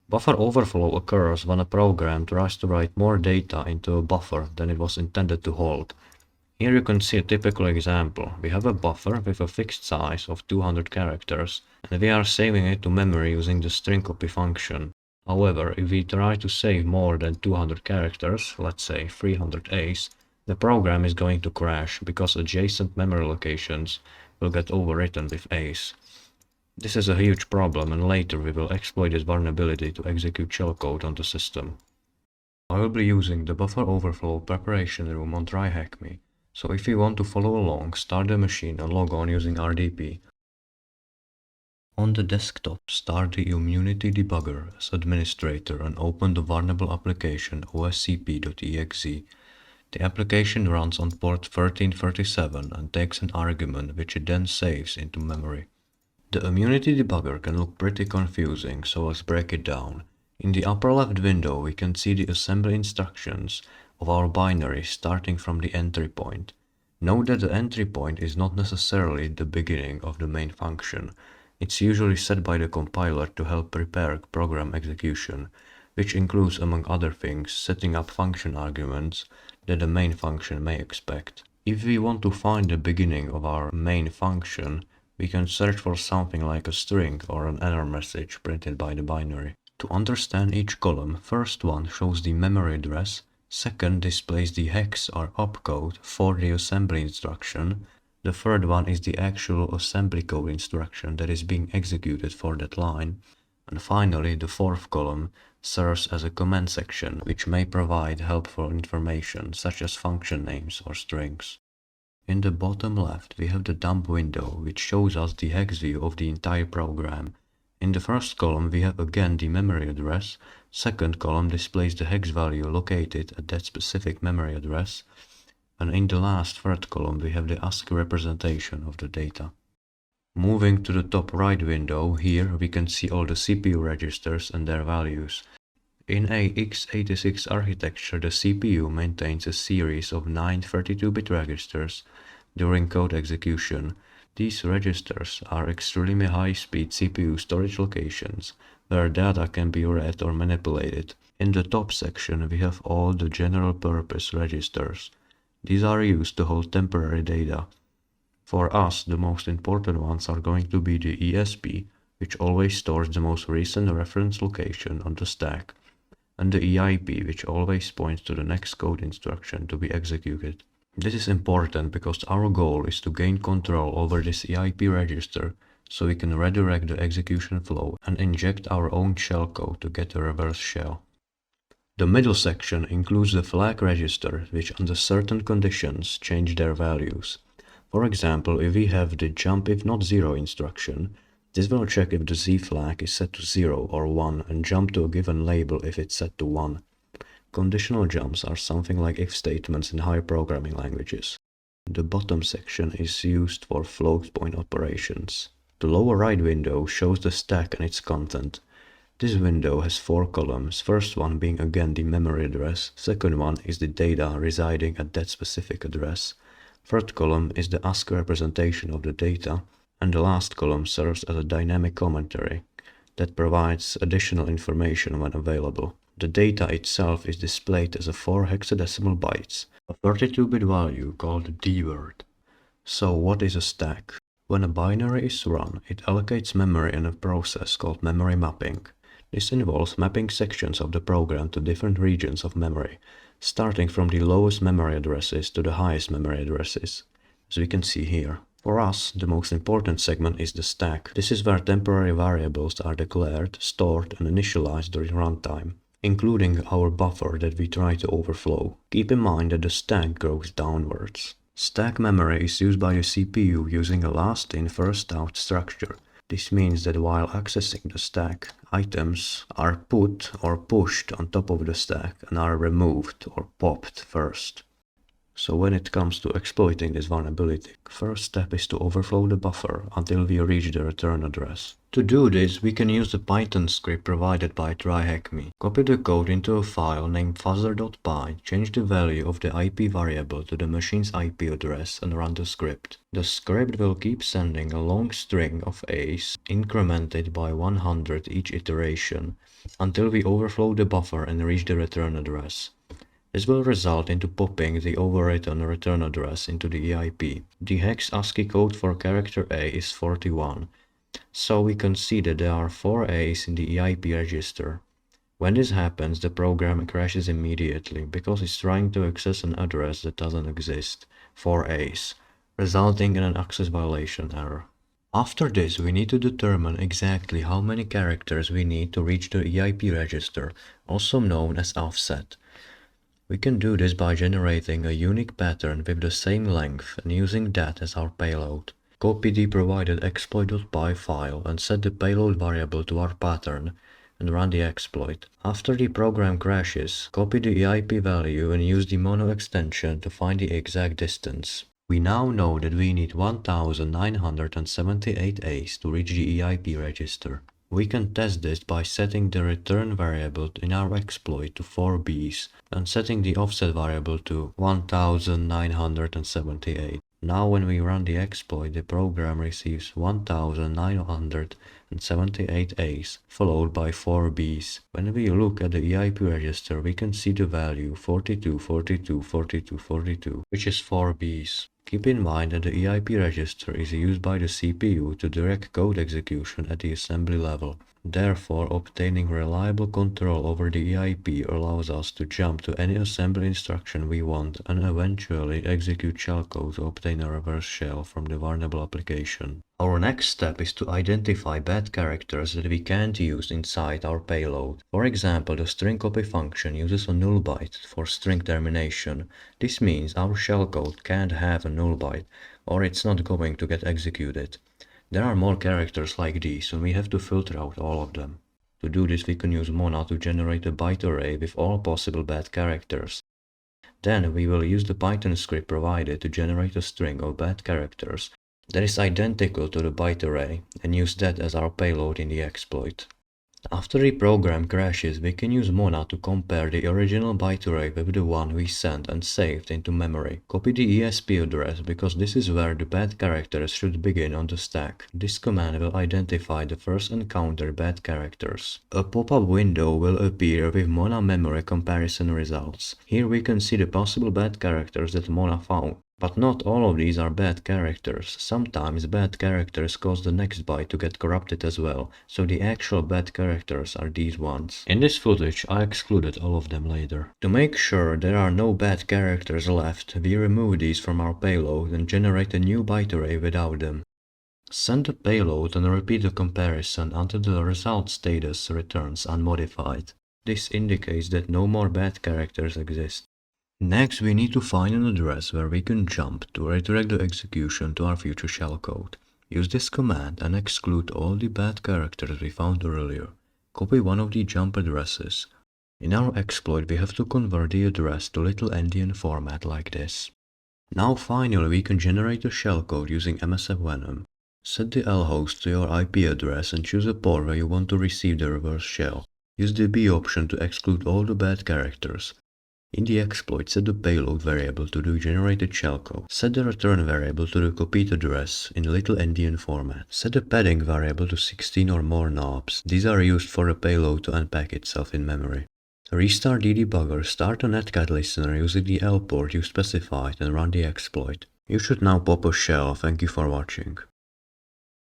Buffer overflow occurs when a program tries to write more data into a buffer than it was intended to hold. Here you can see a typical example. We have a buffer with a fixed size of 200 characters, and we are saving it to memory using the string copy function. However, if we try to save more than 200 characters, let's say 300 A's, the program is going to crash because adjacent memory locations will get overwritten with A's. This is a huge problem, and later we will exploit this vulnerability to execute shellcode on the system. I will be using the buffer overflow preparation room on TryHackMe, so if you want to follow along, start the machine and log on using RDP. On the desktop, start the Immunity Debugger as administrator and open the vulnerable application oscp.exe. The application runs on port 1337 and takes an argument which it then saves into memory. The Immunity Debugger can look pretty confusing, so let's break it down. In the upper left window we can see the assembly instructions of our binary starting from the entry point. Note that the entry point is not necessarily the beginning of the main function. It's usually set by the compiler to help prepare program execution, which includes, among other things, setting up function arguments that the main function may expect. If we want to find the beginning of our main function, we can search for something like a string or an error message printed by the binary. To understand each column, first one shows the memory address, second displays the hex or opcode for the assembly instruction, the third one is the actual assembly code instruction that is being executed for that line, and finally the fourth column serves as a command section which may provide helpful information such as function names or strings. In the bottom left we have the dump window which shows us the hex view of the entire program. In the first column we have again the memory address, second column displays the hex value located at that specific memory address, and in the last third column we have the ASCII representation of the data. Moving to the top right window, here we can see all the CPU registers and their values. In a x86 architecture, the CPU maintains a series of 9 32-bit registers during code execution. These registers are extremely high-speed CPU storage locations where data can be read or manipulated. In the top section we have all the general-purpose registers. These are used to hold temporary data. For us, the most important ones are going to be the ESP, which always stores the most recent reference location on the stack, and the EIP, which always points to the next code instruction to be executed. This is important because our goal is to gain control over this EIP register so we can redirect the execution flow and inject our own shellcode to get a reverse shell. The middle section includes the flag register, which under certain conditions change their values. For example, if we have the jump if not 0 instruction, this will check if the Z flag is set to 0 or 1 and jump to a given label if it's set to 1. Conditional jumps are something like if statements in higher programming languages. The bottom section is used for float point operations. The lower right window shows the stack and its content. This window has 4 columns, first one being again the memory address, second one is the data residing at that specific address, third column is the ASCII representation of the data, and the last column serves as a dynamic commentary that provides additional information when available. The data itself is displayed as a 4 hexadecimal bytes, a 32-bit value called D word. So what is a stack? When a binary is run, it allocates memory in a process called memory mapping. This involves mapping sections of the program to different regions of memory, starting from the lowest memory addresses to the highest memory addresses, as we can see here. For us, the most important segment is the stack. This is where temporary variables are declared, stored and initialized during runtime, including our buffer that we try to overflow. Keep in mind that the stack grows downwards. Stack memory is used by the CPU using a last in first out structure. This means that while accessing the stack, items are put or pushed on top of the stack and are removed or popped first. So when it comes to exploiting this vulnerability, first step is to overflow the buffer until we reach the return address. To do this, we can use the Python script provided by TryHackMe. Copy the code into a file named fuzzer.py, change the value of the IP variable to the machine's IP address and run the script. The script will keep sending a long string of A's, incremented by 100 each iteration, until we overflow the buffer and reach the return address. This will result into popping the overwritten return address into the EIP. The hex ASCII code for character A is 41, so we can see that there are 4 A's in the EIP register. When this happens, the program crashes immediately because it's trying to access an address that doesn't exist, 4 A's, resulting in an access violation error. After this, we need to determine exactly how many characters we need to reach the EIP register, also known as offset. We can do this by generating a unique pattern with the same length and using that as our payload. Copy the provided exploit.py file and set the payload variable to our pattern and run the exploit. After the program crashes, copy the EIP value and use the mono extension to find the exact distance. We now know that we need 1978 A's to reach the EIP register. We can test this by setting the return variable in our exploit to 4 B's and setting the offset variable to 1978. Now when we run the exploit, the program receives 1978 A's followed by 4 B's. When we look at the EIP register, we can see the value 42, 42, 42, 42, which is 4 B's. Keep in mind that the EIP register is used by the CPU to direct code execution at the assembly level. Therefore, obtaining reliable control over the EIP allows us to jump to any assembly instruction we want and eventually execute shellcode to obtain a reverse shell from the vulnerable application. Our next step is to identify bad characters that we can't use inside our payload. For example, the string copy function uses a null byte for string termination. This means our shellcode can't have a null byte, or it's not going to get executed. There are more characters like these, and we have to filter out all of them. To do this, we can use Mona to generate a byte array with all possible bad characters. Then we will use the Python script provided to generate a string of bad characters that is identical to the byte array and use that as our payload in the exploit. After the program crashes, we can use Mona to compare the original byte array with the one we sent and saved into memory. Copy the ESP address because this is where the bad characters should begin on the stack. This command will identify the first encountered bad characters. A pop-up window will appear with Mona memory comparison results. Here we can see the possible bad characters that Mona found. But not all of these are bad characters. Sometimes bad characters cause the next byte to get corrupted as well, so the actual bad characters are these ones. In this footage I excluded all of them later. To make sure there are no bad characters left, we remove these from our payload and generate a new byte array without them. Send the payload and repeat the comparison until the result status returns unmodified. This indicates that no more bad characters exist. Next, we need to find an address where we can jump to redirect the execution to our future shellcode. Use this command and exclude all the bad characters we found earlier. Copy one of the jump addresses. In our exploit, we have to convert the address to little endian format like this. Now finally, we can generate a shellcode using MSF Venom. Set the lhost to your IP address and choose a port where you want to receive the reverse shell. Use the B option to exclude all the bad characters. In the exploit, set the payload variable to the generated shellcode. Set the return variable to the copied address in little endian format. Set the padding variable to 16 or more knobs. These are used for the payload to unpack itself in memory. Restart the debugger, start a netcat listener using the L port you specified and run the exploit. You should now pop a shell. Thank you for watching.